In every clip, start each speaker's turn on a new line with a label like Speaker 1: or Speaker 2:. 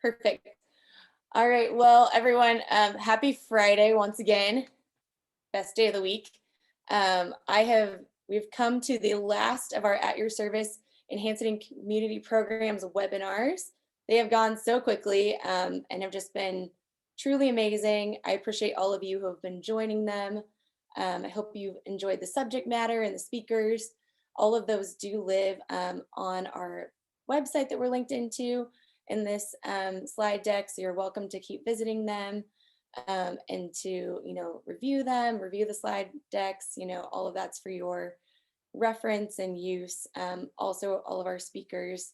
Speaker 1: Perfect. All right. Well, everyone, happy Friday once again. Best day of the week. We've come to the last of our At Your Service Enhancing Community Programs webinars. They have gone so quickly and have just been truly amazing. I appreciate all of you who have been joining them. I hope you've enjoyed the subject matter and the speakers. All of those do live on our website that we're linked into in this slide deck, so you're welcome to keep visiting them and to review them, review the slide decks. All of that's for your reference and use. Also, all of our speakers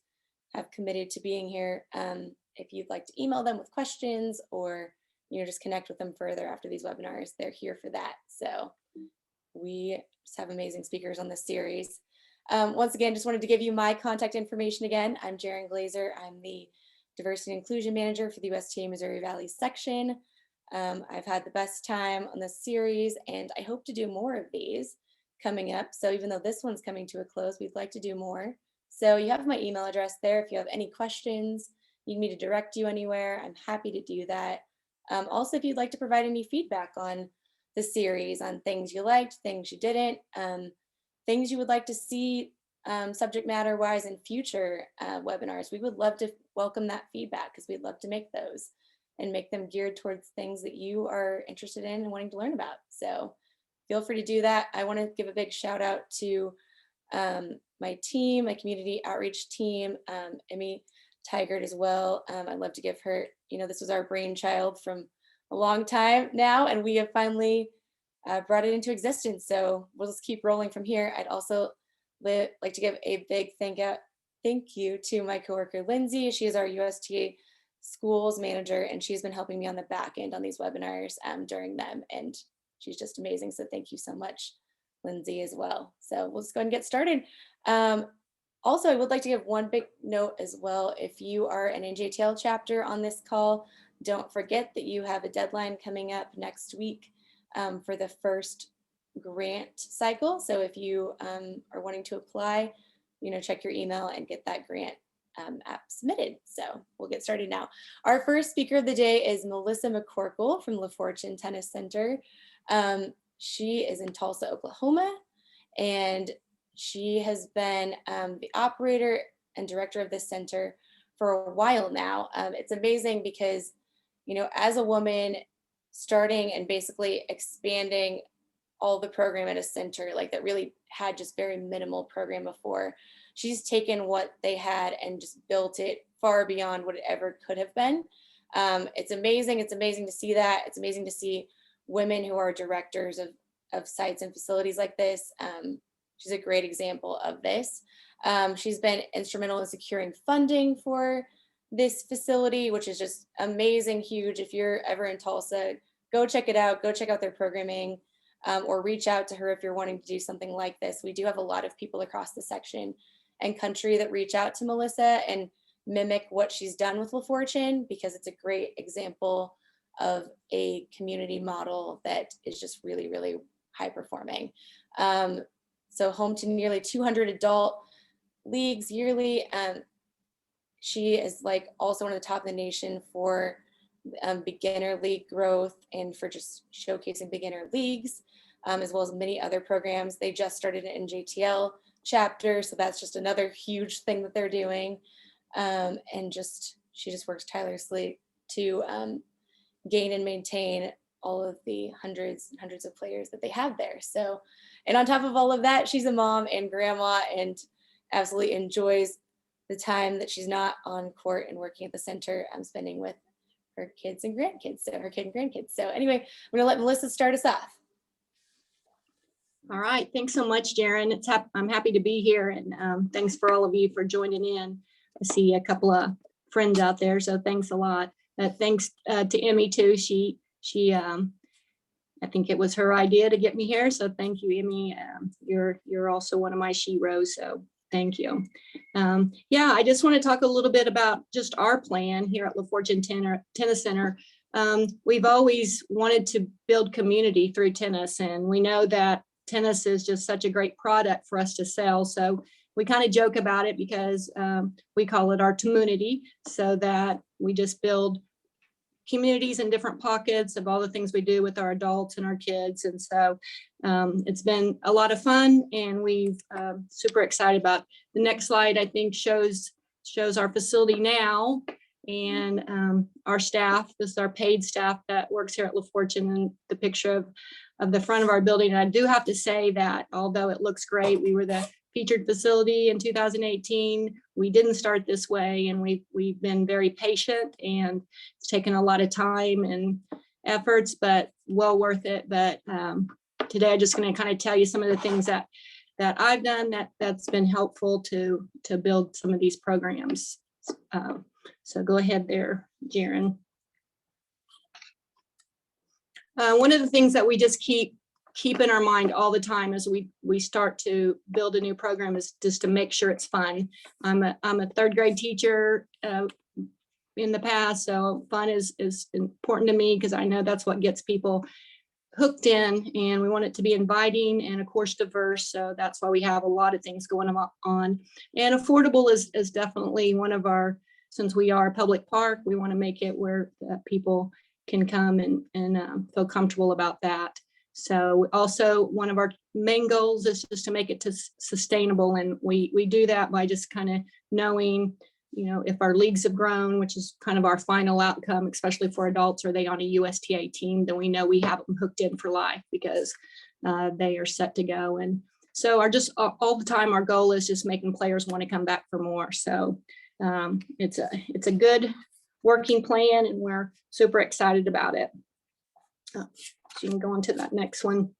Speaker 1: have committed to being here. If you'd like to email them with questions or just connect with them further after these webinars, they're here for that. So we just have amazing speakers on this series. Once again, just wanted to give you my contact information again. I'm Jaren Glazer. I'm the Diversity and Inclusion Manager for the USTA Missouri Valley section. I've had the best time on this series, and I hope to do more of these coming up. So even though this one's coming to a close, we'd like to do more. So you have my email address there. If you have any questions, you need me to direct you anywhere, I'm happy to do that. Also, if you'd like to provide any feedback on the series, on things you liked, things you didn't, things you would like to see subject matter wise in future webinars, we would love to welcome that feedback, because we'd love to make those and make them geared towards things that you are interested in and wanting to learn about. So feel free to do that. I want to give a big shout out to my team, my community outreach team, Emmy Tigert as well. I'd love to give her, this was our brainchild from a long time now, and we have finally brought it into existence. So we'll just keep rolling from here. I'd also like to give a big thank you to my coworker, Lindsay. She is our USTA schools manager, and she's been helping me on the back end on these webinars during them. And she's just amazing. So thank you so much, Lindsay, as well. So we'll just go ahead and get started. Also, I would like to give one big note as well. If you are an NJTL chapter on this call, don't forget that you have a deadline coming up next week for the first grant cycle. So if you are wanting to apply, check your email and get that grant app submitted. So we'll get started now. Our first speaker of the day is Melissa McCorkle from LaFortune Tennis Center. She is in Tulsa, Oklahoma, and she has been the operator and director of this center for a while now. It's amazing because, as a woman starting and basically expanding all the program at a center like that really had just very minimal program before, she's taken what they had and just built it far beyond what it ever could have been. It's amazing. It's amazing to see that. It's amazing to see women who are directors of sites and facilities like this. She's a great example of this. She's been instrumental in securing funding for this facility, which is just amazing, huge. If you're ever in Tulsa, go check it out. Go check out their programming, or reach out to her if you're wanting to do something like this. We do have a lot of people across the section and country that reach out to Melissa and mimic what she's done with LaFortune, because it's a great example of a community model that is just really, really high performing. So home to nearly 200 adult leagues yearly. She is also one of the top in the nation for beginner league growth and for just showcasing beginner leagues, as well as many other programs. They just started an NJTL chapter, so that's just another huge thing that they're doing. And she just works tirelessly to gain and maintain all of the hundreds and hundreds of players that they have there. So, and on top of all of that, she's a mom and grandma and absolutely enjoys the time that she's not on court and working at the center, spending with her kids and grandkids, so her kid and grandkids. So anyway, I'm gonna let Melissa start us off.
Speaker 2: All right, thanks so much, Jaren. I'm happy to be here, and thanks for all of you for joining in. I see a couple of friends out there, so thanks a lot. Thanks to Emmy too. She I think it was her idea to get me here, so thank you, Emmy. You're also one of my sheroes, so thank you. Yeah, I just want to talk a little bit about just our plan here at LaFortune Tennis Center. We've always wanted to build community through tennis, and we know that tennis is just such a great product for us to sell. So we kind of joke about it because we call it our community, so that we just build communities in different pockets of all the things we do with our adults and our kids. And so it's been a lot of fun, and we've super excited about the next slide. I think shows our facility now, and our staff. This is our paid staff that works here at La Fortune, and the picture of the front of our building. And I do have to say that although it looks great, we were the featured facility in 2018. We didn't start this way, and we've been very patient, and it's taken a lot of time and efforts, but well worth it. But today I'm just going to kind of tell you some of the things that I've done that's been helpful to build some of these programs. So go ahead there, Jaren. One of the things that we just keep in our mind all the time as we start to build a new program is just to make sure it's fun. I'm a third grade teacher in the past, so fun is important to me, because I know that's what gets people hooked in, and we want it to be inviting and of course diverse. So that's why we have a lot of things going on, and affordable is definitely one of our, since we are a public park, we want to make it where people can come and feel comfortable about that. So also one of our main goals is just to make it sustainable, and we do that by just kind of knowing, if our leagues have grown, which is kind of our final outcome, especially for adults, are they on a USTA team, then we know we have them hooked in for life, because they are set to go. And so all the time, our goal is just making players want to come back for more. So it's a good working plan, and we're super excited about it. So you can go on to that next one.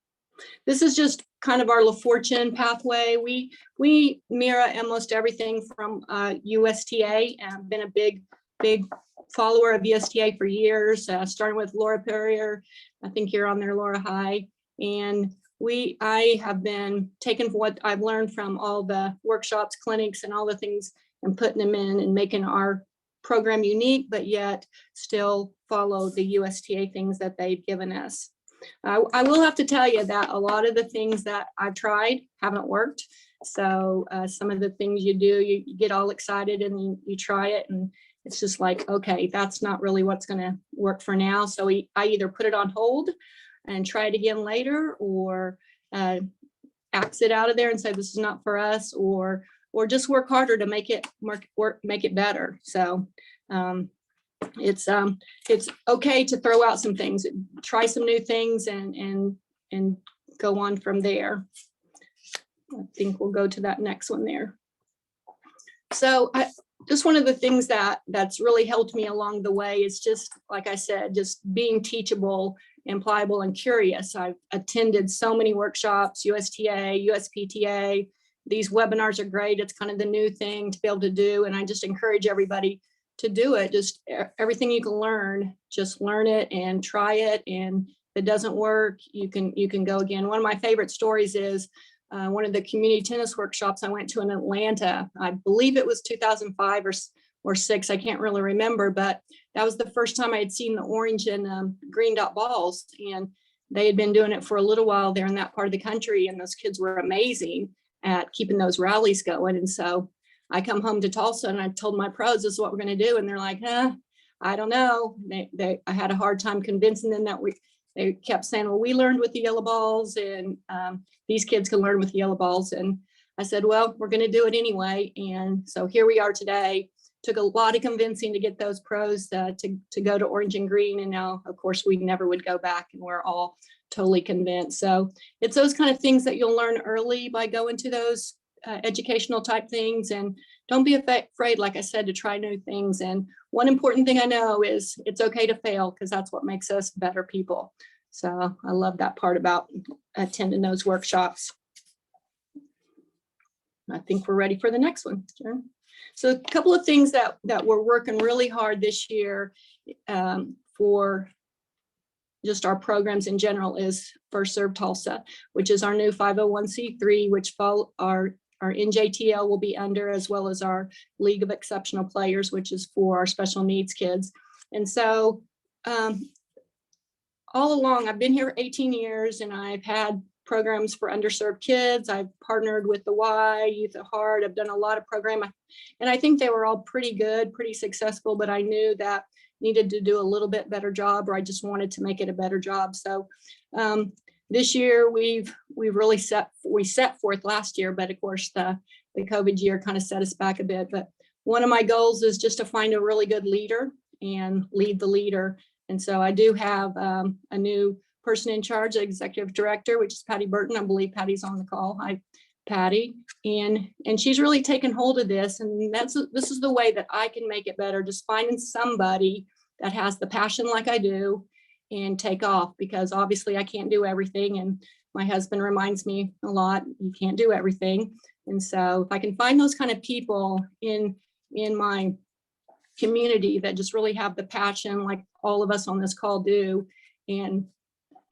Speaker 2: This is just kind of our La Fortune pathway. We mirror almost everything from USTA, and I've been a big follower of USTA for years, starting with Laura Perrier. I think you're on there, Laura. Hi. And I have been taking what I've learned from all the workshops, clinics, and all the things, and putting them in and making our program unique, but yet still follow the USTA things that they've given us. I will have to tell you that a lot of the things that I've tried haven't worked. So some of the things you do, you get all excited and you try it, and it's just like, okay, that's not really what's going to work for now. So I either put it on hold and try it again later, or exit out of there and say this is not for us, or just work harder to make it make it better. So it's okay to throw out some things, try some new things, and go on from there. I think we'll go to that next one there. So just one of the things that's really helped me along the way is just, like I said, just being teachable and pliable and curious. I've attended so many workshops, USTA, USPTA. These webinars are great. It's kind of the new thing to be able to do. And I just encourage everybody to do it. Just everything you can learn, just learn it and try it. And if it doesn't work, you can go again. One of my favorite stories is one of the community tennis workshops I went to in Atlanta. I believe it was 2005 or 6. I can't really remember, but that was the first time I had seen the orange and green dot balls. And they had been doing it for a little while there in that part of the country. And those kids were amazing at keeping those rallies going. And so I come home to Tulsa and I told my pros, this is what we're going to do. And they're like, I don't know. I had a hard time convincing them that they kept saying, well, we learned with the yellow balls, and these kids can learn with the yellow balls. And I said, well, we're going to do it anyway. And so here we are today. Took a lot of convincing to get those pros to go to orange and green. And now, of course, we never would go back, and we're all totally convinced. So it's those kind of things that you'll learn early by going to those educational type things. And don't be afraid, like I said, to try new things. And one important thing I know is it's okay to fail, because that's what makes us better people. So I love that part about attending those workshops. I think we're ready for the next one. Sure. So a couple of things that we're working really hard this year for just our programs in general is First Serve Tulsa, which is our new 501c3, which our NJTL will be under, as well as our League of Exceptional Players, which is for our special needs kids. And so all along, I've been here 18 years, and I've had programs for underserved kids. I've partnered with the Y, Youth at Heart. I've done a lot of program, and I think they were all pretty good, pretty successful, but I knew that needed to do a little bit better job, or I just wanted to make it a better job. So this year we really set forth last year, but of course the COVID year kind of set us back a bit. But one of my goals is just to find a really good leader and lead the leader. And so I do have a new person in charge, executive director, which is Patty Burton. I believe Patty's on the call. Hi, Patty. And she's really taken hold of this. And this is the way that I can make it better, just finding somebody that has the passion like I do and take off, because obviously I can't do everything. And my husband reminds me a lot, you can't do everything. And so if I can find those kind of people in my community that just really have the passion like all of us on this call do, and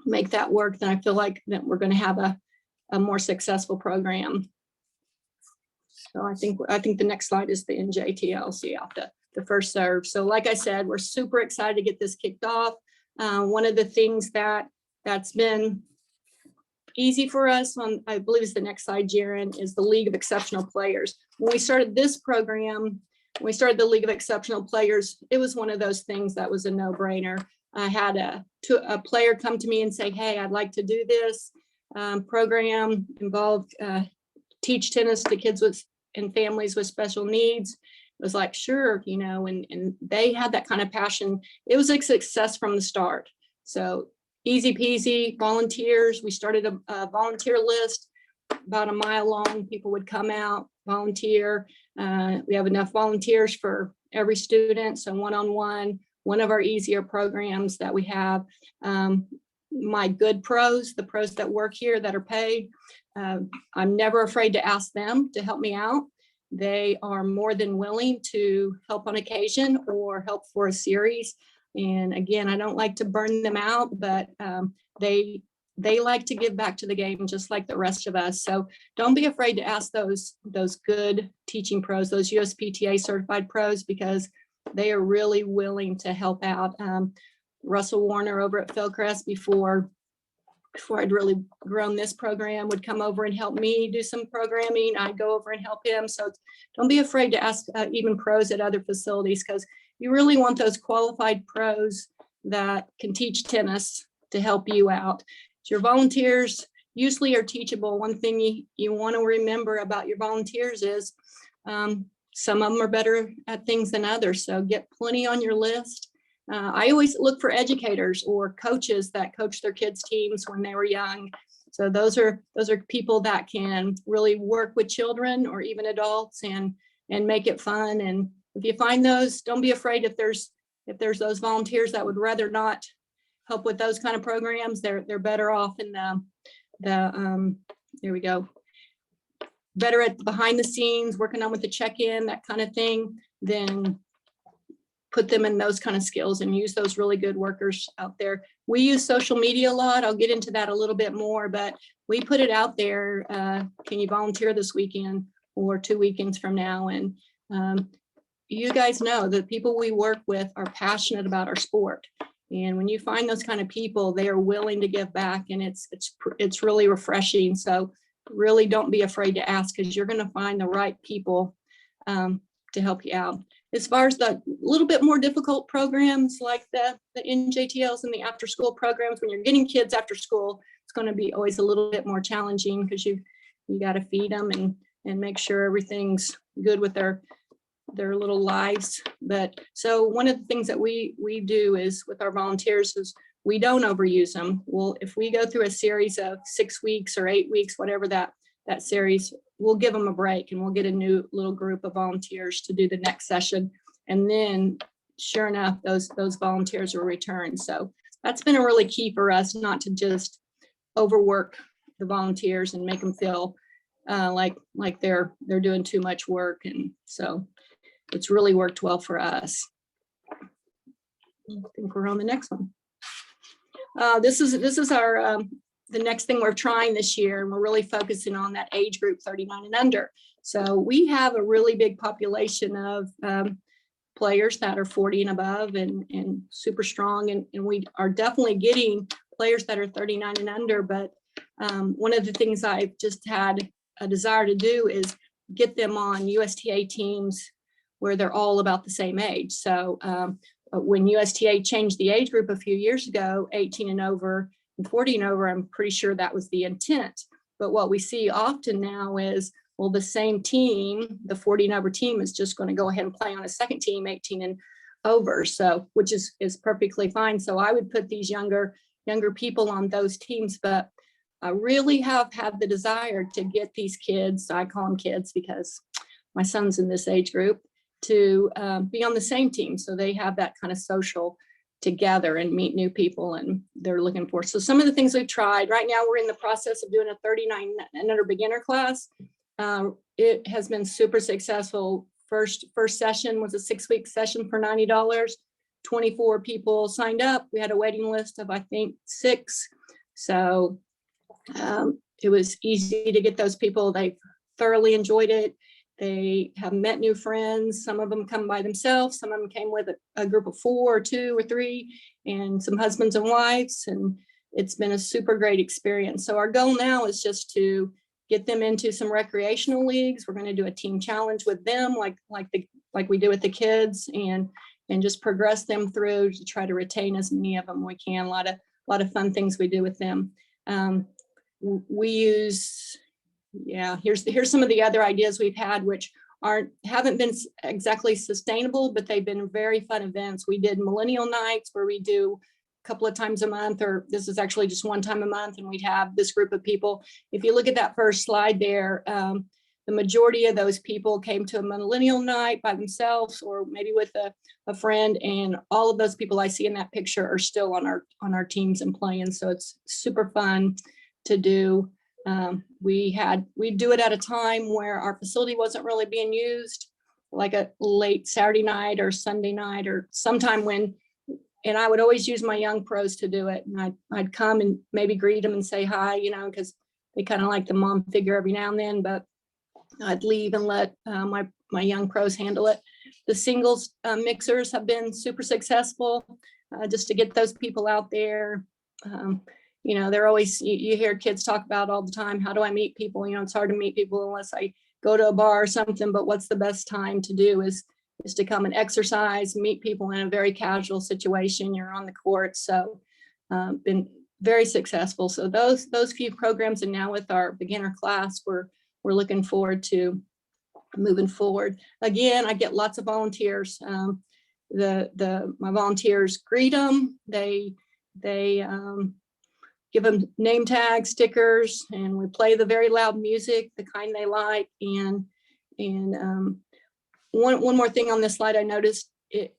Speaker 2: make that work, then I feel like that we're going to have a more successful program. So I think the next slide is the NJTLC off the first serve. So like I said, we're super excited to get this kicked off. One of the things that's been easy for us on, I believe is the next slide, Jaren, is the League of Exceptional Players. When we started this program, when we started the League of Exceptional Players, it was one of those things that was a no-brainer. I had a player come to me and say, hey, I'd like to do this program involved, teach tennis to kids and families with special needs. It was like, sure, you know, and they had that kind of passion. It was a success from the start. So easy peasy, volunteers. We started a volunteer list about a mile long. People would come out, volunteer. We have enough volunteers for every student. So one-on-one, one of our easier programs that we have. My good pros, the pros that work here that are paid, I'm never afraid to ask them to help me out. They are more than willing to help on occasion or help for a series. And again, I don't like to burn them out, but they like to give back to the game just like the rest of us. So don't be afraid to ask those good teaching pros, those USPTA certified pros, because they are really willing to help out. Russell Warner over at Philcrest, before I'd really grown this program, would come over and help me do some programming. I'd go over and help him. So don't be afraid to ask even pros at other facilities, because you really want those qualified pros that can teach tennis to help you out. So your volunteers usually are teachable. One thing you want to remember about your volunteers is some of them are better at things than others. So get plenty on your list. I always look for educators or coaches that coach their kids' teams when they were young. So those are people that can really work with children or even adults and make it fun. And if you find those, don't be afraid if there's those volunteers that would rather not help with those kind of programs. They're better off in here we go. Better at behind the scenes, working on with the check-in, that kind of thing, then put them in those kind of skills and use those really good workers out there. We use social media a lot. I'll get into that a little bit more, but we put it out there. Can you volunteer this weekend or 2 weekends from now? And you guys know the people we work with are passionate about our sport. And when you find those kind of people, they are willing to give back, and it's really refreshing. So really don't be afraid to ask, because you're going to find the right people to help you out. As far as the little bit more difficult programs like the NJTLs and the after school programs, when you're getting kids after school, it's going to be always a little bit more challenging, because you got to feed them and make sure everything's good with their little lives. But so one of the things that we do is with our volunteers is we don't overuse them. Well, if we go through a series of 6 weeks or 8 weeks, whatever that series, we'll give them a break and we'll get a new little group of volunteers to do the next session. And then sure enough, those volunteers will return. So that's been a really key for us, not to just overwork the volunteers and make them feel like they're doing too much work. And so it's really worked well for us. I think we're on the next one. This is our the next thing we're trying this year, and we're really focusing on that age group 39 and under. So we have a really big population of players that are 40 and above and super strong, and we are definitely getting players that are 39 and under, but One of the things I've just had a desire to do is get them on USTA teams where they're all about the same age. So when USTA changed the age group a few years ago, 18 and over and 40 and over, I'm pretty sure that was the intent. But what we see often now is, well, the same team, the 40 and over team, is just going to go ahead and play on a second team, 18 and over. So, which is perfectly fine. So I would put these younger people on those teams, but I really have had the desire to get these kids, I call them kids because my son's in this age group, to be on the same team. So they have that kind of social together and meet new people and they're looking for. So some of the things we've tried right now, we're in the process of doing a 39 and under beginner class. It has been super successful. First session was a 6-week session for $90. 24 people signed up. We had a waiting list of, I think, 6. So it was easy to get those people. They thoroughly enjoyed it. They have met new friends. Some of them come by themselves. Some of them came with a group of 4 or 2 or 3 and some husbands and wives. And it's been a super great experience. So our goal now is just to get them into some recreational leagues. We're going to do a team challenge with them like we do with the kids and just progress them through to try to retain as many of them we can. A lot of fun things we do with them. We use, here's some of the other ideas we've had, which haven't been exactly sustainable, but they've been very fun events. We did millennial nights where we do a couple of times a month, or this is actually just one time a month, and we'd have this group of people. If you look at that first slide there, the majority of those people came to a millennial night by themselves or maybe with a friend, and all of those people I see in that picture are still on our teams and playing. So it's super fun to do. We do it at a time where our facility wasn't really being used, like a late Saturday night or Sunday night or sometime when, and I would always use my young pros to do it. And I'd come and maybe greet them and say hi, because they kind of like the mom figure every now and then, but I'd leave and let my young pros handle it. The singles mixers have been super successful, just to get those people out there. They're always, you hear kids talk about all the time, how do I meet people? It's hard to meet people unless I go to a bar or something, but what's the best time to do is to come and exercise, meet people in a very casual situation. You're on the court. So been very successful. So those few programs, and now with our beginner class, we're looking forward to moving forward. Again, I get lots of volunteers. My volunteers greet them. They give them name tags, stickers, and we play the very loud music, the kind they like. And one more thing on this slide I noticed,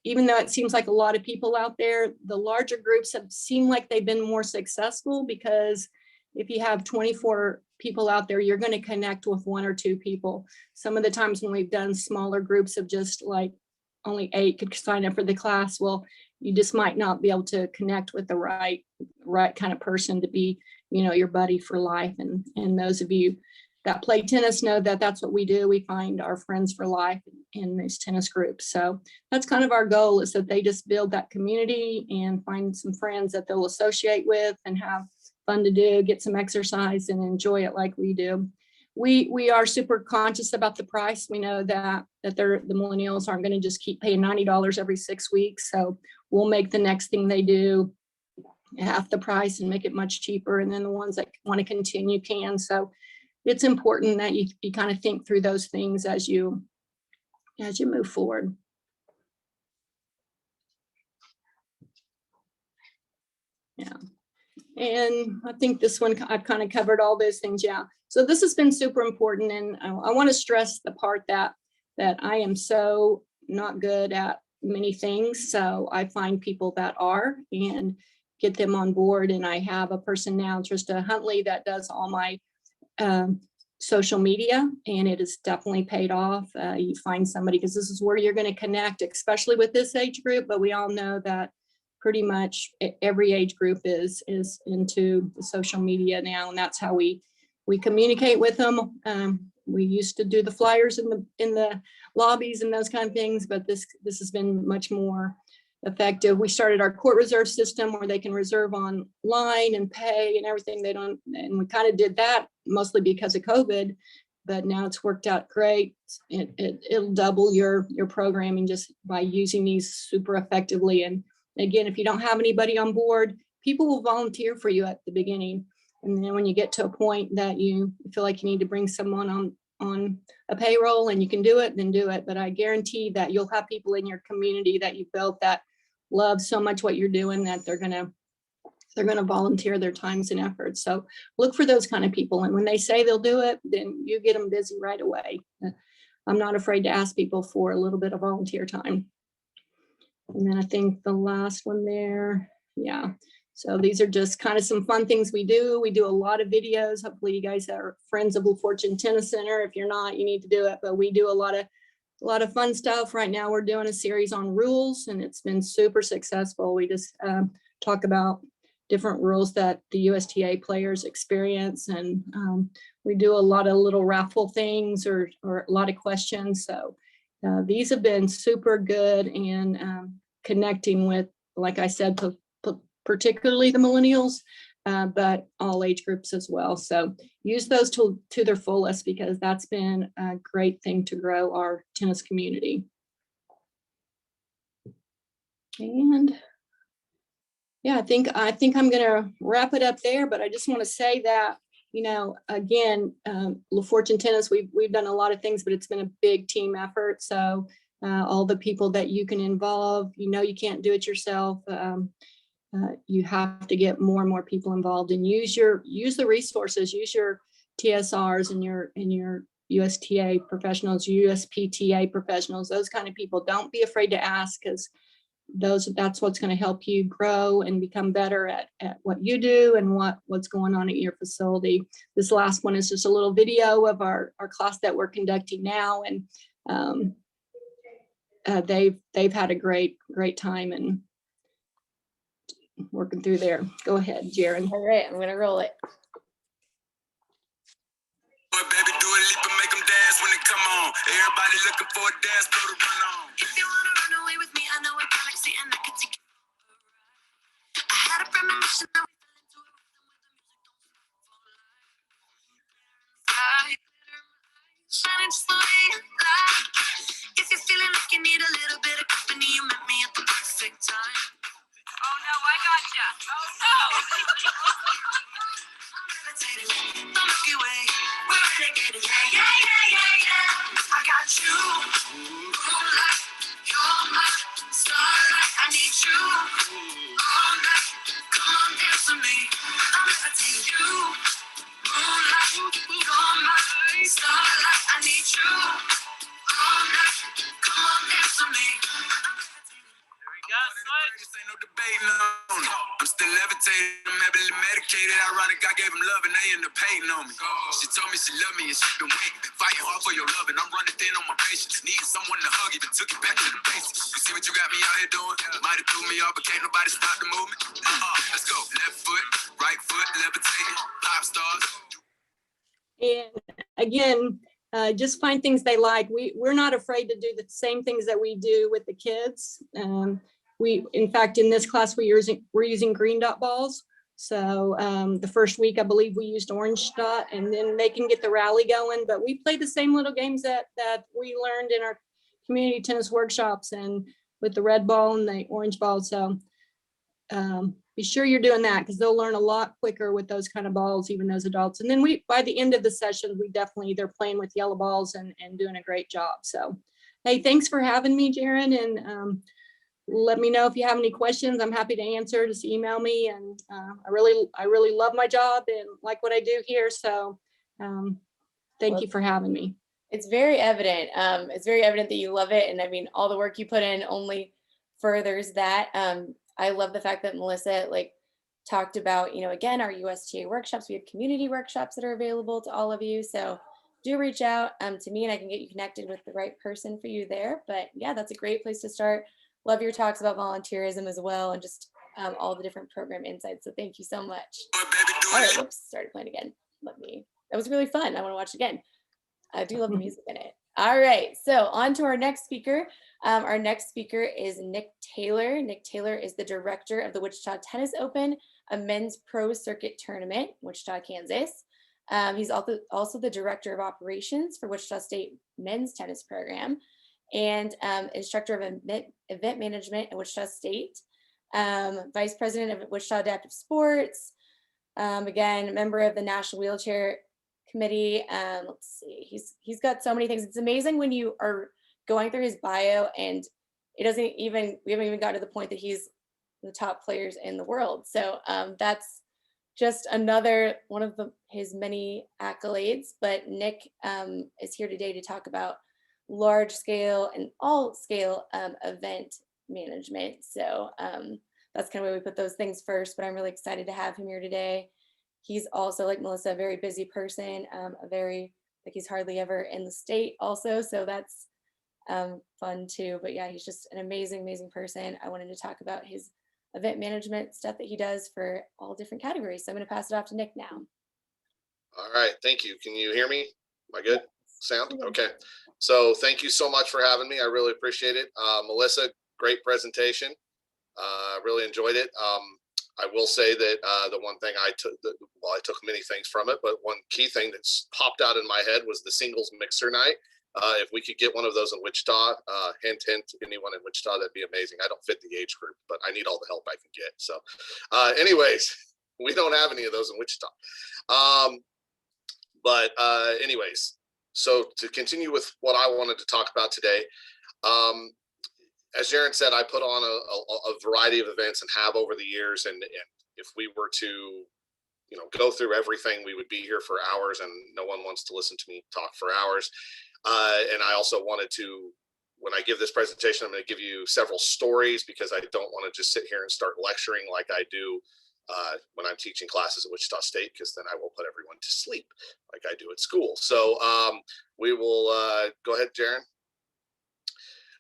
Speaker 2: even though it seems like a lot of people out there, the larger groups have seemed like they've been more successful, because if you have 24 people out there, you're going to connect with 1 or 2 people. Some of the times when we've done smaller groups of just like only 8 could sign up for the class, well, you just might not be able to connect with the right kind of person to be, your buddy for life. And those of you that play tennis know that that's what we do. We find our friends for life in these tennis groups. So that's kind of our goal, is that they just build that community and find some friends that they'll associate with and have fun to do, get some exercise and enjoy it like we do. We are super conscious about the price. We know that the millennials aren't going to just keep paying $90 every 6 weeks. So we'll make the next thing they do half the price and make it much cheaper. And then the ones that want to continue can. So it's important that you kind of think through those things as you move forward. Yeah. And I think this one, I've kind of covered all those things. Yeah. So this has been super important. And I want to stress the part that I am so not good at many things. So I find people that are and get them on board. And I have a person now, Trista Huntley, that does all my social media, and it has definitely paid off. You find somebody, because this is where you're going to connect, especially with this age group. But we all know that pretty much every age group is into the social media now, and that's how we communicate with them. We used to do the flyers in the lobbies and those kind of things, but this has been much more effective. We started our court reserve system where they can reserve online and pay and everything. And we kind of did that mostly because of COVID, but now it's worked out great. It'll double your programming just by using these super effectively. And again, if you don't have anybody on board, people will volunteer for you at the beginning. And then when you get to a point that you feel like you need to bring someone on a payroll and you can do it, then do it. But I guarantee that you'll have people in your community that you've built that love so much what you're doing that they're gonna volunteer their times and efforts. So look for those kind of people. And when they say they'll do it, then you get them busy right away. I'm not afraid to ask people for a little bit of volunteer time. And then I think the last one there, yeah. So these are just kind of some fun things we do. We do a lot of videos. Hopefully you guys are friends of Blue Fortune Tennis Center. If you're not, you need to do it. But we do a lot of fun stuff. Right now we're doing a series on rules and it's been super successful. We just talk about different rules that the USTA players experience. And we do a lot of little raffle things or a lot of questions. So these have been super good in connecting with, like I said, particularly the millennials, but all age groups as well. So use those to their fullest because that's been a great thing to grow our tennis community. And yeah, I think I'm gonna wrap it up there, but I just want to say that, you know, again, La Fortune Tennis, we've done a lot of things, but it's been a big team effort. So all the people that you can involve, you know, you can't do it yourself. You have to get more and more people involved and use the resources, use your TSRs and your USTA professionals, USPTA professionals, those kind of people. Don't be afraid to ask because that's what's going to help you grow and become better at what you do and what's going on at your facility. This last one is just a little video of our class that we're conducting now, and they've had a great time and working through there. Go ahead, Jaren.
Speaker 1: All right, I'm gonna roll it.
Speaker 3: Baby, do a leap and make them dance when they come on. Everybody looking for a dance floor to run on. If you wanna run away with me, I know a galaxy and I can take you. I had a premonition that we fell into a rhythm where the music don't fall. Shining just the way you like. If you're feeling like you need a little bit of company, you met me at the perfect time. Oh no, I gotcha. Oh no. The Milky Way, we're renegading. Yeah. I got you, moonlight, you're my starlight. I need you all night. Come on, dance with me. I'm levitating. You, moonlight, you're my starlight. I need you all night. Come on, dance with me. This ain't no debating on it. I'm still levitating, I'm heavily medicated. Ironic, I gave him love and they end up hating on me. She told me she loved me and she been waiting, fighting hard for your love, and I'm running thin on my patience. Needing someone to hug, even took it back to the basics. You see what you got me out here doing? Might have threw me off, but can't nobody stop the movement. Let's go. Left foot, right foot, levitating, pop stars.
Speaker 2: And again, just find things they like. We're not afraid to do the same things that we do with the kids. In fact, in this class, we're using green dot balls. So the first week, I believe we used orange dot, and then they can get the rally going. But we play the same little games that we learned in our community tennis workshops and with the red ball and the orange ball. So be sure you're doing that because they'll learn a lot quicker with those kind of balls, even as adults. And then by the end of the session, they're playing with yellow balls and doing a great job. So, hey, thanks for having me, Jaren. And let me know if you have any questions. I'm happy to answer. Just email me. And I really love my job and like what I do here. So thank you for having me.
Speaker 1: It's very evident. It's very evident that you love it. And I mean, all the work you put in only furthers that. I love the fact that Melissa talked about, again, our USTA workshops. We have community workshops that are available to all of you. So do reach out to me and I can get you connected with the right person for you there. But yeah, that's a great place to start. Love your talks about volunteerism as well and just all the different program insights. So thank you so much. All right, whoops, started playing again. That was really fun. I want to watch it again. I do love the music in it. All right, so on to our next speaker. Our next speaker is Nick Taylor. Nick Taylor is the director of the Wichita Tennis Open, a men's pro circuit tournament, Wichita, Kansas. He's also the director of operations for Wichita State men's tennis program and instructor of event management at Wichita State, vice president of Wichita Adaptive Sports, again, member of the National Wheelchair Committee. Let's see, he's got so many things. It's amazing when you are going through his bio and we haven't even got to the point that he's the top players in the world. So that's just another one of his many accolades. But Nick is here today to talk about large scale and all scale event management. So that's kind of where we put those things first, but I'm really excited to have him here today. He's also, like Melissa, a very busy person, he's hardly ever in the state also. So that's fun too. But yeah, he's just an amazing, amazing person. I wanted to talk about his event management stuff that he does for all different categories. So I'm going to pass it off to Nick now.
Speaker 4: All right, thank you. Can you hear me? Am I good? Sound? Okay. So thank you so much for having me. I really appreciate it. Melissa, great presentation. Really enjoyed it. I will say that the one thing I took many things from it, but one key thing that's popped out in my head was the singles mixer night. If we could get one of those in Wichita, hint, anyone in Wichita, that'd be amazing. I don't fit the age group, but I need all the help I can get. So anyways, we don't have any of those in Wichita. Anyways, so to continue with what I wanted to talk about today, as Jaron said, I put on a variety of events and have over the years. And if we were to, go through everything, we would be here for hours, and no one wants to listen to me talk for hours. And I also wanted to, when I give this presentation, I'm going to give you several stories because I don't want to just sit here and start lecturing like I do when I'm teaching classes at Wichita State, because then I will put everyone to sleep like I do at school. So we will go ahead, Jaron.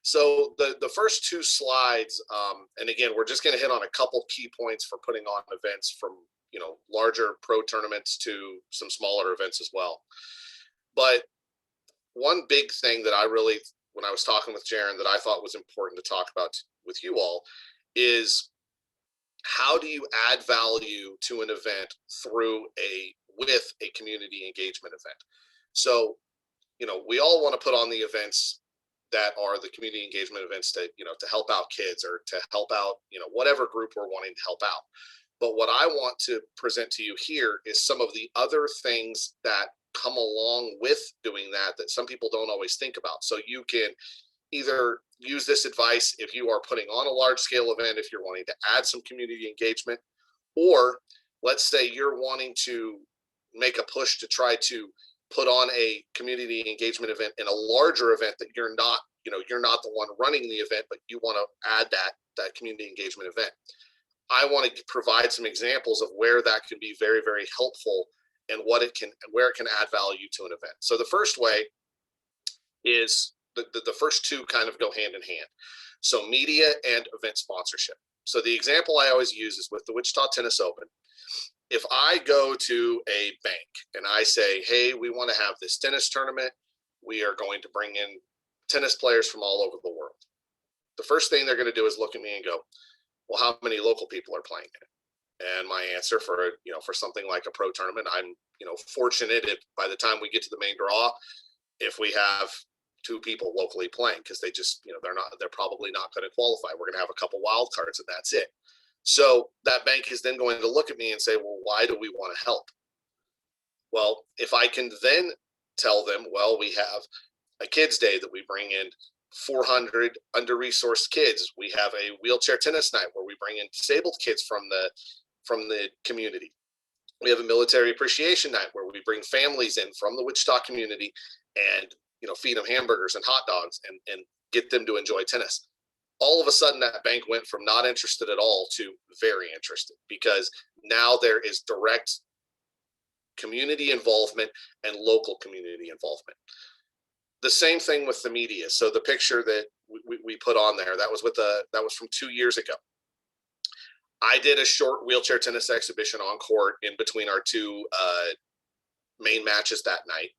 Speaker 4: So the first two slides, and again, we're just going to hit on a couple key points for putting on events from, larger pro tournaments to some smaller events as well. But one big thing that I really, when I was talking with Jaron, that I thought was important to talk about with you all is how do you add value to an event with a community engagement event? So, we all want to put on the events that are the community engagement events to, to help out kids or to help out, whatever group we're wanting to help out. But what I want to present to you here is some of the other things that come along with doing that some people don't always think about. So you can either use this advice if you are putting on a large scale event, if you're wanting to add some community engagement, or let's say you're wanting to make a push to try to put on a community engagement event in a larger event that you're not the one running the event, but you want to add that community engagement event. I want to provide some examples of where that can be very, very helpful and where it can add value to an event. So the first way is the first two kind of go hand in hand. So media and event sponsorship. So the example I always use is with the Wichita Tennis Open. If I go to a bank and I say, hey, we want to have this tennis tournament, we are going to bring in tennis players from all over the world. The first thing they're going to do is look at me and go, well, how many local people are playing in it? And my answer for something like a pro tournament, I'm, fortunate if by the time we get to the main draw, if we have 2 people locally playing, because they just, they're probably not going to qualify. We're going to have a couple wild cards and that's it. So that bank is then going to look at me and say, well, why do we want to help? Well, if I can then tell them, well, we have a kids' day that we bring in 400 under-resourced kids. We have a wheelchair tennis night where we bring in disabled kids from the community. We have a military appreciation night where we bring families in from the Wichita community and, feed them hamburgers and hot dogs and get them to enjoy tennis. All of a sudden that bank went from not interested at all to very interested, because now there is direct community involvement and local community involvement. The same thing with the media. So the picture that we put on there, that was from 2 years ago. I did a short wheelchair tennis exhibition on court in between our 2 main matches that night.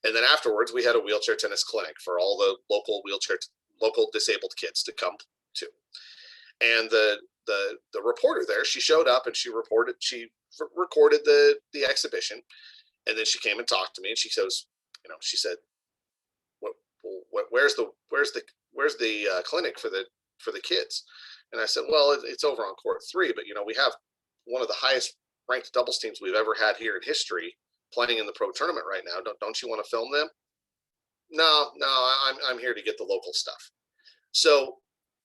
Speaker 4: And then afterwards, we had a wheelchair tennis clinic for all the local disabled kids to come to. And the reporter there, she showed up and she recorded the exhibition. And then she came and talked to me, and she goes, she said, where's the clinic for the kids? And I said, well, it's over on court 3, but we have one of the highest ranked doubles teams we've ever had here in history playing in the pro tournament right now. Don't you want to film them? No, I'm here to get the local stuff. So,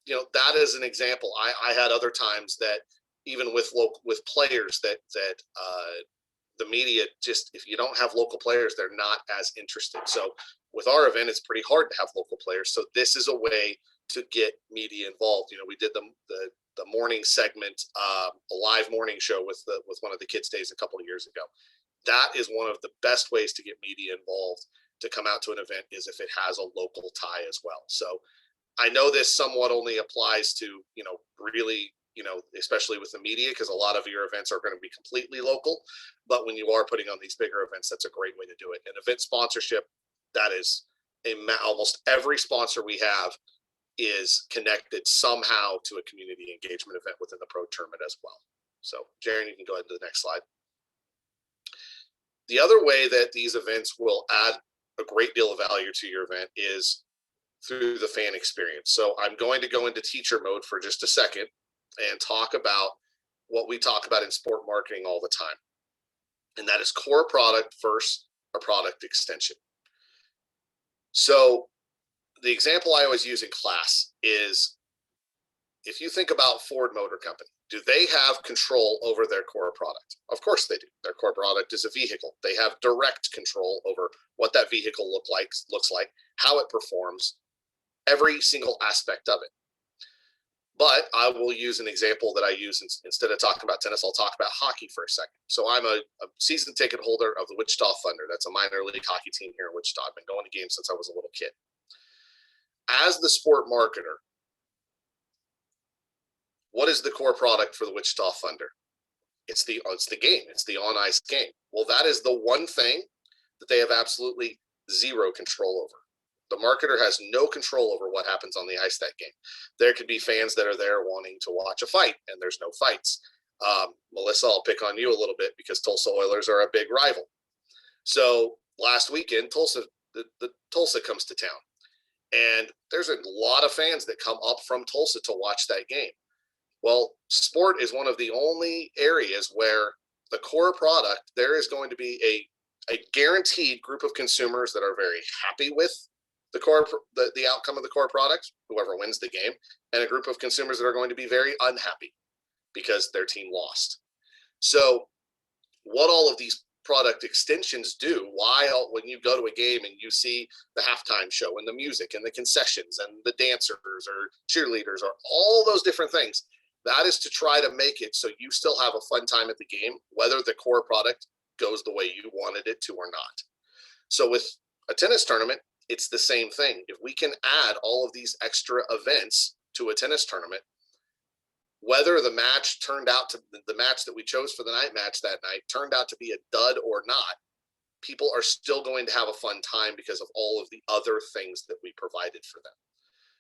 Speaker 4: that is an example. I had other times that even with players that the media, just, if you don't have local players, they're not as interested. So with our event, it's pretty hard to have local players. So this is a way to get media involved. We did the morning segment, a live morning show with one of the kids' days a couple of years ago. That is one of the best ways to get media involved, to come out to an event, is if it has a local tie as well. So I know this somewhat only applies to, really, especially with the media, because a lot of your events are going to be completely local. But when you are putting on these bigger events, that's a great way to do it. And event sponsorship, that is almost every sponsor we have is connected somehow to a community engagement event within the pro tournament as well. So Jaren, you can go ahead to the next slide. The other way that these events will add a great deal of value to your event is through the fan experience. So I'm going to go into teacher mode for just a second and talk about what we talk about in sport marketing all the time. And that is core product versus a product extension. So the example I always use in class is, if you think about Ford Motor Company, do they have control over their core product? Of course they do. Their core product is a vehicle. They have direct control over what that vehicle looks like, how it performs, every single aspect of it. But I will use an example that I use instead of talking about tennis. I'll talk about hockey for a second. So I'm a season ticket holder of the Wichita Thunder. That's a minor league hockey team here in Wichita. I've been going to games since I was a little kid. As the sport marketer, what is the core product for the Wichita Thunder? It's the game. It's the on-ice game. Well, that is the one thing that they have absolutely zero control over. The marketer has no control over what happens on the ice that game. There could be fans that are there wanting to watch a fight, and there's no fights. Melissa, I'll pick on you a little bit because Tulsa Oilers are a big rival. So last weekend, Tulsa comes to town, and there's a lot of fans that come up from Tulsa to watch that game. Well, sport is one of the only areas where the core product, there is going to be a guaranteed group of consumers that are very happy with the outcome of the core product, whoever wins the game, and a group of consumers that are going to be very unhappy because their team lost. So what all of these product extensions do, when you go to a game and you see the halftime show and the music and the concessions and the dancers or cheerleaders or all those different things, that is to try to make it so you still have a fun time at the game, whether the core product goes the way you wanted it to or not. So with a tennis tournament, it's the same thing. If we can add all of these extra events to a tennis tournament, whether the match that we chose for the night match that night turned out to be a dud or not, people are still going to have a fun time because of all of the other things that we provided for them.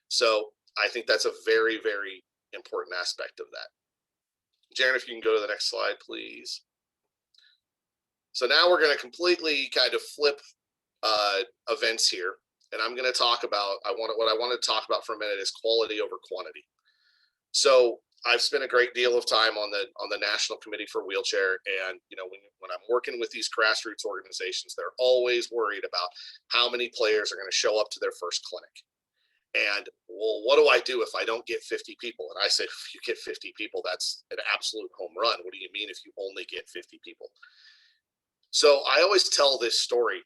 Speaker 4: So I think that's a very, very important aspect of that. Jaren, if you can go to the next slide, please. So now we're going to completely kind of flip events here, and I'm going to talk about what I want to talk about for a minute is quality over quantity. So I've spent a great deal of time on the National Committee for Wheelchair, and when I'm working with these grassroots organizations, they're always worried about how many players are going to show up to their first clinic. And well, what do I do if I don't get 50 people? And I say, if you get 50 people, that's an absolute home run. What do you mean if you only get 50 people? So I always tell this story.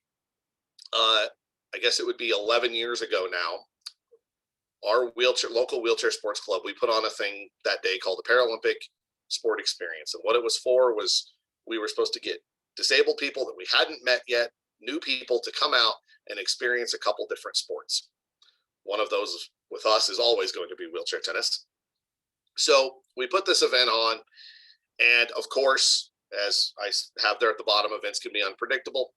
Speaker 4: I guess it would be 11 years ago now. Our local wheelchair sports club, we put on a thing that day called the Paralympic Sport Experience. And what it was for was we were supposed to get disabled people that we hadn't met yet, new people to come out and experience a couple different sports. One of those with us is always going to be wheelchair tennis. So we put this event on, and of course, as I have there at the bottom, events can be unpredictable.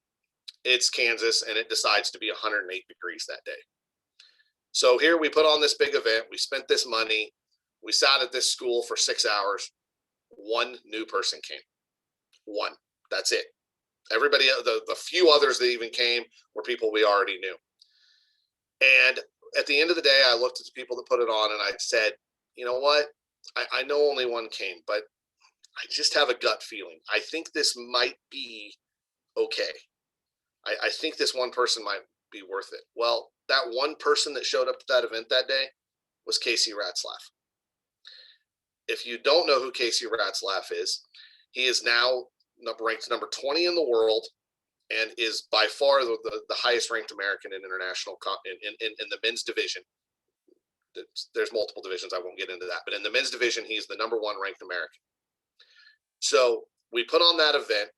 Speaker 4: it's Kansas and it decides to be 108 degrees that day. So here we put on this big event. We spent this money. We sat at this school for 6 hours. One new person came. One. That's it. Everybody, the few others that even came were people we already knew. And at the end of the day, I looked at the people that put it on and I said, you know what? I know only one came, but I just have a gut feeling. I think this might be okay. I think this one person might be worth it. Well, that one person that showed up to that event that day was Casey Ratzlaff. If you don't know who Casey Ratzlaff is, he is now ranked number 20 in the world and is by far the highest ranked American in international in the men's division. There's multiple divisions. I won't get into that, but in the men's division, he's the number 1 ranked American. So we put on that event.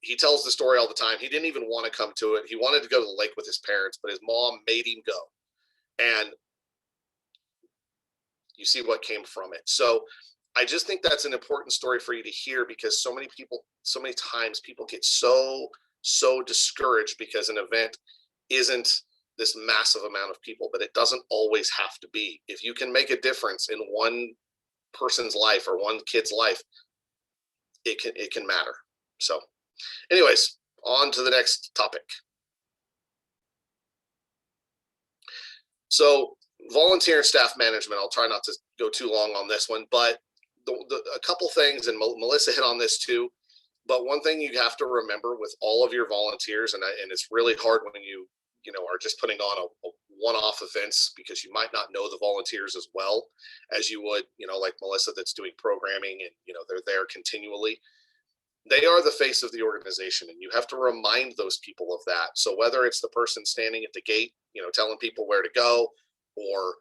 Speaker 4: He tells the story all the time. He didn't even want to come to it. He wanted to go to the lake with his parents, but his mom made him go. And you see what came from it. So I just think that's an important story for you to hear, because so many times people get so discouraged because an event isn't this massive amount of people, but it doesn't always have to be. If you can make a difference in one person's life or one kid's life, it can matter. So anyways, on to the next topic. So volunteer and staff management, I'll try not to go too long on this one, but a couple things, and Melissa hit on this too, but one thing you have to remember with all of your volunteers, and it's really hard when you are just putting on a one-off events, because you might not know the volunteers as well as you would, like Melissa that's doing programming and, they're there continually. They are the face of the organization, and you have to remind those people of that. So whether it's the person standing at the gate, telling people where to go, or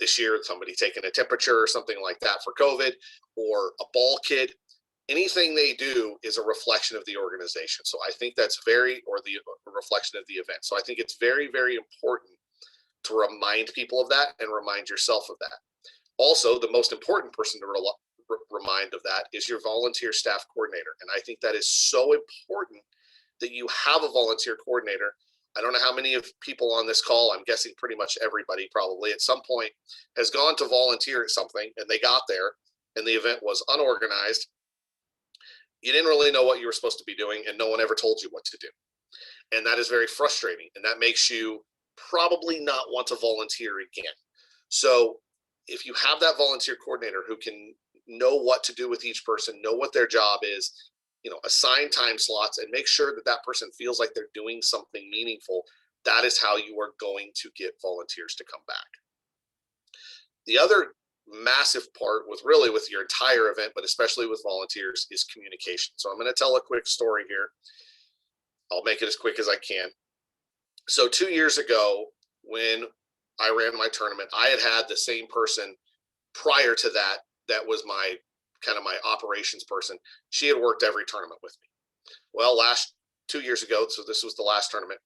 Speaker 4: this year somebody taking a temperature or something like that for COVID, or a ball kid, anything they do is a reflection of the organization. So I think that's or the reflection of the event. So I think it's very, very important to remind people of that and remind yourself of that. Also, the most important person to remind of that is your volunteer staff coordinator. And I think that is so important that you have a volunteer coordinator. I don't know how many of people on this call, I'm guessing pretty much everybody probably at some point has gone to volunteer at something and they got there and the event was unorganized. You didn't really know what you were supposed to be doing and no one ever told you what to do. And that is very frustrating. And that makes you probably not want to volunteer again. So if you have that volunteer coordinator who can know what to do with each person, know what their job is, assign time slots and make sure that that person feels like they're doing something meaningful, that is how you are going to get volunteers to come back. The other massive part with your entire event, but especially with volunteers, is communication. So I'm going to tell a quick story here. I'll make it as quick as I can. So 2 years ago, when I ran my tournament, I had the same person prior to that. That was my operations person. She had worked every tournament with me. Well, 2 years ago, so this was the last tournament,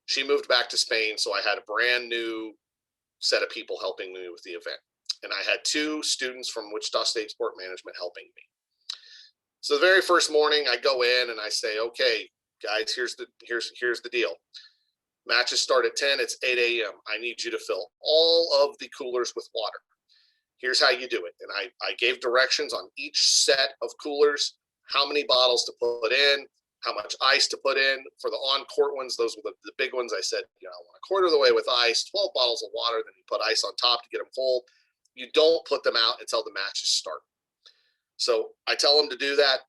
Speaker 4: she moved back to Spain. So I had a brand new set of people helping me with the event. And I had 2 students from Wichita State Sport Management helping me. So the very first morning I go in and I say, okay, guys, here's the deal. Matches start at 10, it's 8 a.m. I need you to fill all of the coolers with water. Here's how you do it. And I gave directions on each set of coolers, how many bottles to put in, how much ice to put in. For the on-court ones, those were the big ones. I said, I want a quarter of the way with ice, 12 bottles of water, then you put ice on top to get them full. You don't put them out until the matches start. So I tell them to do that.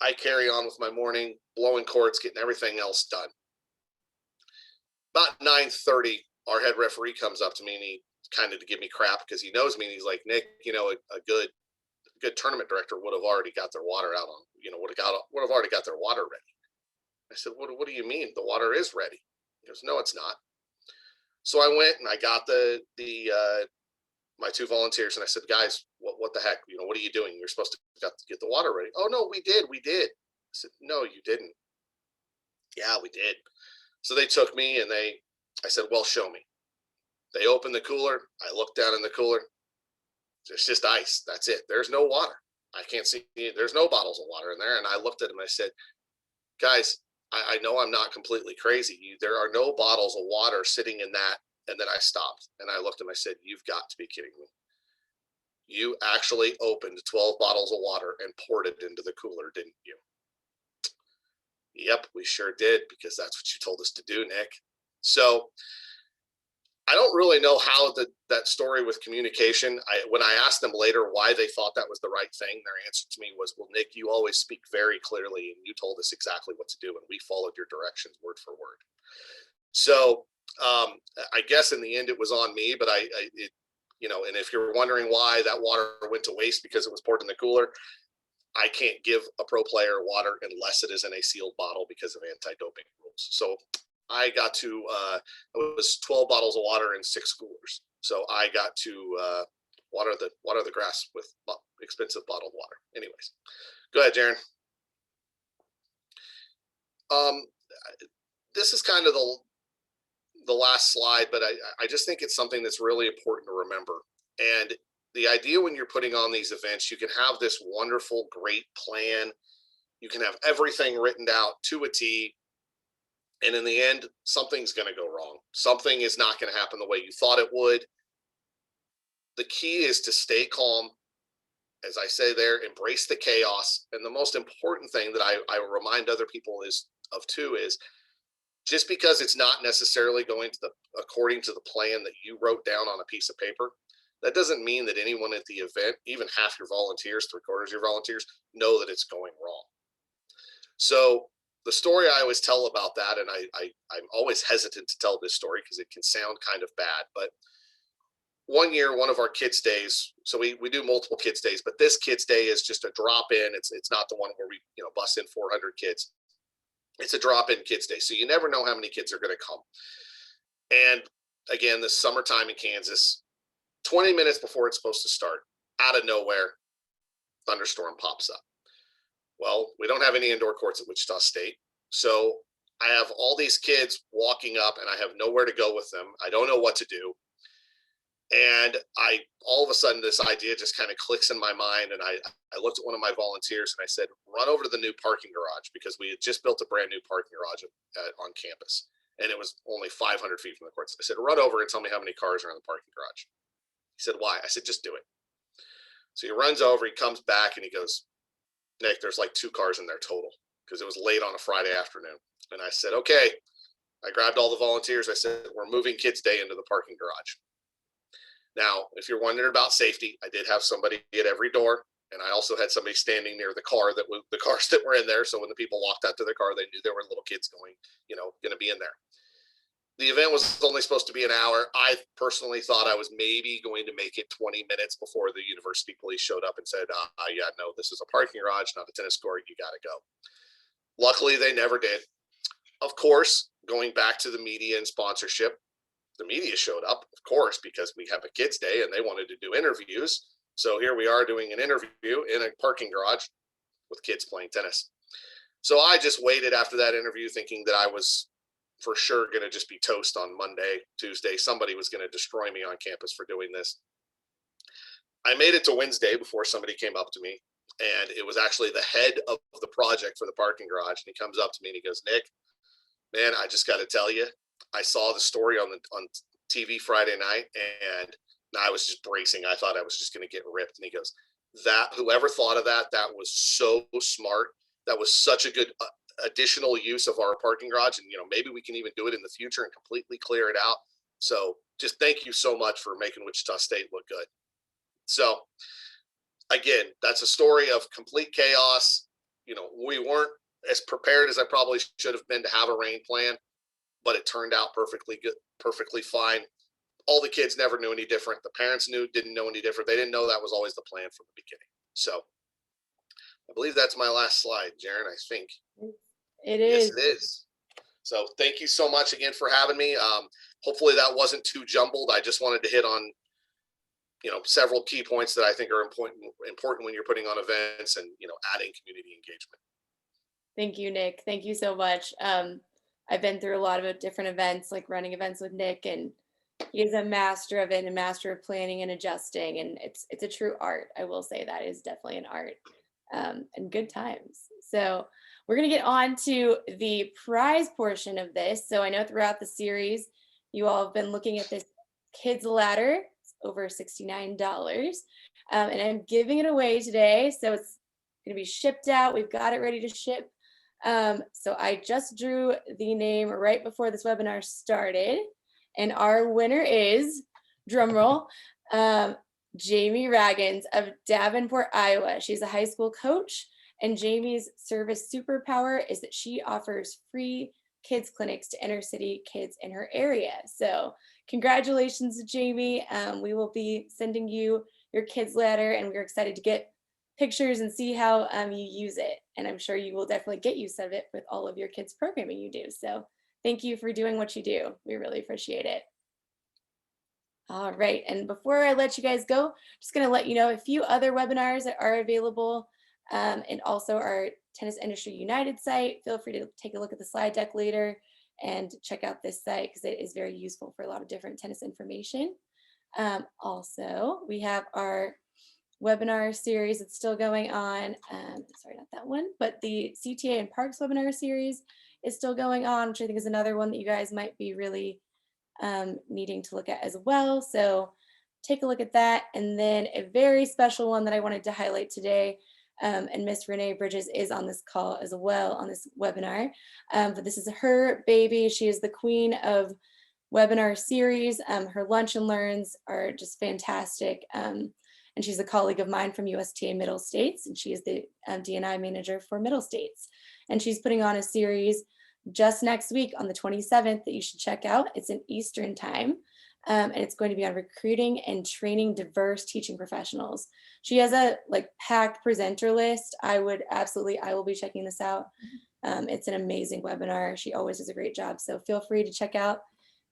Speaker 4: I carry on with my morning, blowing courts, getting everything else done. About 9:30, our head referee comes up to me and he kind of to give me crap because he knows me. And he's like, Nick, a good tournament director would have already got their water out on, would have already got their water ready. I said, what do you mean? The water is ready. He goes, no, it's not. So I went and I got my 2 volunteers and I said, guys, what the heck? What are you doing? You're supposed to get the water ready. Oh no, we did. I said, no, you didn't. Yeah, we did. So they took me and I said, well, show me. They opened the cooler. I looked down in the cooler. There's just ice. That's it. There's no water. I can't see. There's no bottles of water in there. And I looked at him and I said, guys, I know I'm not completely crazy. There are no bottles of water sitting in that. And then I stopped and I looked at him. I said, you've got to be kidding me. You actually opened 12 bottles of water and poured it into the cooler, didn't you? Yep, we sure did, because that's what you told us to do, Nick. So I don't really know how that story with communication, when I asked them later why they thought that was the right thing, their answer to me was, well, Nick, you always speak very clearly and you told us exactly what to do and we followed your directions word for word. So I guess in the end it was on me, but and if you're wondering why that water went to waste because it was poured in the cooler, I can't give a pro player water unless it is in a sealed bottle because of anti-doping rules. So I got to, it was 12 bottles of water in 6 coolers. So I got to water the grass with expensive bottled water. Anyways, go ahead, Jaron. This is kind of the last slide, but I just think it's something that's really important to remember. And the idea when you're putting on these events, you can have this wonderful, great plan. You can have everything written out to a T. And in the end, something's going to go wrong. Something is not going to happen the way you thought it would. The key is to stay calm. As I say there, embrace the chaos. And the most important thing that I remind other people is just because it's not necessarily going according to the plan that you wrote down on a piece of paper, that doesn't mean that anyone at the event, even half your volunteers, 3/4 of your volunteers, know that it's going wrong. So the story I always tell about that, and I'm always hesitant to tell this story because it can sound kind of bad, but one year, one of our kids' days, so we do multiple kids' days, but this kids' day is just a drop in. It's not the one where we bus in 400 kids. It's a drop in kids' day. So you never know how many kids are going to come. And again, this summertime in Kansas, 20 minutes before it's supposed to start, out of nowhere, thunderstorm pops up. Well, we don't have any indoor courts at Wichita State. So I have all these kids walking up and I have nowhere to go with them. I don't know what to do. And all of a sudden, this idea just kind of clicks in my mind. And I looked at one of my volunteers and I said, run over to the new parking garage, because we had just built a brand new parking garage on campus. And it was only 500 feet from the courts. I said, run over and tell me how many cars are in the parking garage. He said, why? I said, just do it. So he runs over, he comes back and he goes, Nick, there's like 2 cars in there total, because it was late on a Friday afternoon. And I said, okay. I grabbed all the volunteers. I said, we're moving kids' day into the parking garage. Now, if you're wondering about safety, I did have somebody at every door, and I also had somebody standing near the cars that were in there. So when the people walked out to their car, they knew there were little kids going to be in there. The event was only supposed to be an hour. I personally thought I was maybe going to make it 20 minutes before the university police showed up and said, yeah, no, this is a parking garage, not a tennis court. You got to go. Luckily, they never did. Of course, going back to the media and sponsorship, the media showed up, of course, because we have a kids' day and they wanted to do interviews. So here we are doing an interview in a parking garage with kids playing tennis. So I just waited after that interview thinking that I was for sure going to just be toast on Monday, Tuesday. Somebody was going to destroy me on campus for doing this. I made it to Wednesday before somebody came up to me, and it was actually the head of the project for the parking garage. And he comes up to me and he goes, Nick, man, I just got to tell you, I saw the story on TV Friday night, and I was just bracing. I thought I was just going to get ripped. And he goes, whoever thought of that was so smart. That was such a good additional use of our parking garage. And, maybe we can even do it in the future and completely clear it out. So just thank you so much for making Wichita State look good. So again, that's a story of complete chaos. We weren't as prepared as I probably should have been to have a rain plan, but it turned out perfectly good, perfectly fine. All the kids never knew any different. The parents didn't know any different. They didn't know that was always the plan from the beginning. So I believe that's my last slide, Jaron, I think.
Speaker 1: It is.
Speaker 4: Yes, it is. So thank you so much again for having me. Hopefully that wasn't too jumbled. I just wanted to hit on, several key points that I think are important when you're putting on events and, adding community engagement.
Speaker 1: Thank you, Nick. Thank you so much. I've been through a lot of different events, like running events with Nick, and he is a master of it, and a master of planning and adjusting. And it's a true art. I will say that is definitely an art. and good times. So we're going to get on to the prize portion of this. So I know throughout the series, you all have been looking at this kids ladder. It's over $69. And I'm giving it away today. So it's going to be shipped out. We've got it ready to ship. So I just drew the name right before this webinar started. And our winner is, drum roll, Jamie Raggins of Davenport, Iowa. She's a high school coach, and Jamie's service superpower is that she offers free kids clinics to inner city kids in her area. So congratulations, Jamie. We will be sending you your kids ladder, and we're excited to get pictures and see how you use it. And I'm sure you will definitely get use of it with all of your kids programming you do. So thank you for doing what you do. We really appreciate it. All right, and before I let you guys go, just gonna let you know a few other webinars that are available, and also our Tennis Industry United site. Feel free to take a look at the slide deck later and check out this site because it is very useful for a lot of different tennis information. Also, we have our webinar series that's still going on. Sorry, not that one, but the CTA and Parks webinar series is still going on, which I think is another one that you guys might be really needing to look at as well. So take a look at that. And then a very special one that I wanted to highlight today, and Miss Renee Bridges is on this call as well on this webinar. But this is her baby. She is the queen of webinar series. Her lunch and learns are just fantastic. And she's a colleague of mine from USTA Middle States, and she is the D&I manager for Middle States. And she's putting on a series just next week on the 27th that you should check out. It's in Eastern time, and it's going to be on recruiting and training diverse teaching professionals. She has a packed presenter list. I will be checking this out. It's an amazing webinar. She always does a great job. So feel free to check out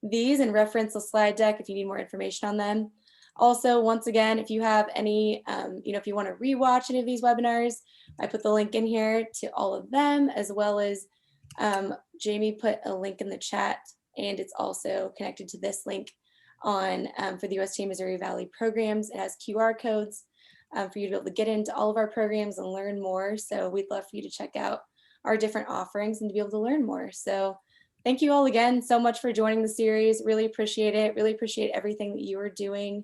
Speaker 1: these and reference the slide deck if you need more information on them. Also, once again, if you have any, if you want to rewatch any of these webinars, I put the link in here to all of them, as well as Jamie put a link in the chat, and it's also connected to this link on for the USTA Missouri Valley programs. It has QR codes for you to be able to get into all of our programs and learn more. So we'd love for you to check out our different offerings and to be able to learn more. So thank you all again so much for joining the series. Really appreciate it. Really appreciate everything that you are doing,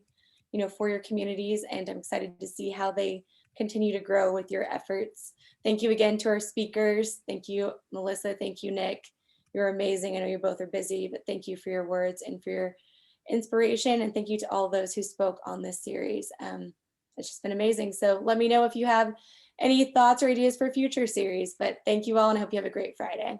Speaker 1: for your communities, and I'm excited to see how they continue to grow with your efforts. Thank you again to our speakers. Thank you, Melissa. Thank you, Nick. You're amazing. I know you both are busy, but thank you for your words and for your inspiration. And thank you to all those who spoke on this series. It's just been amazing. So let me know if you have any thoughts or ideas for future series, but thank you all and I hope you have a great Friday.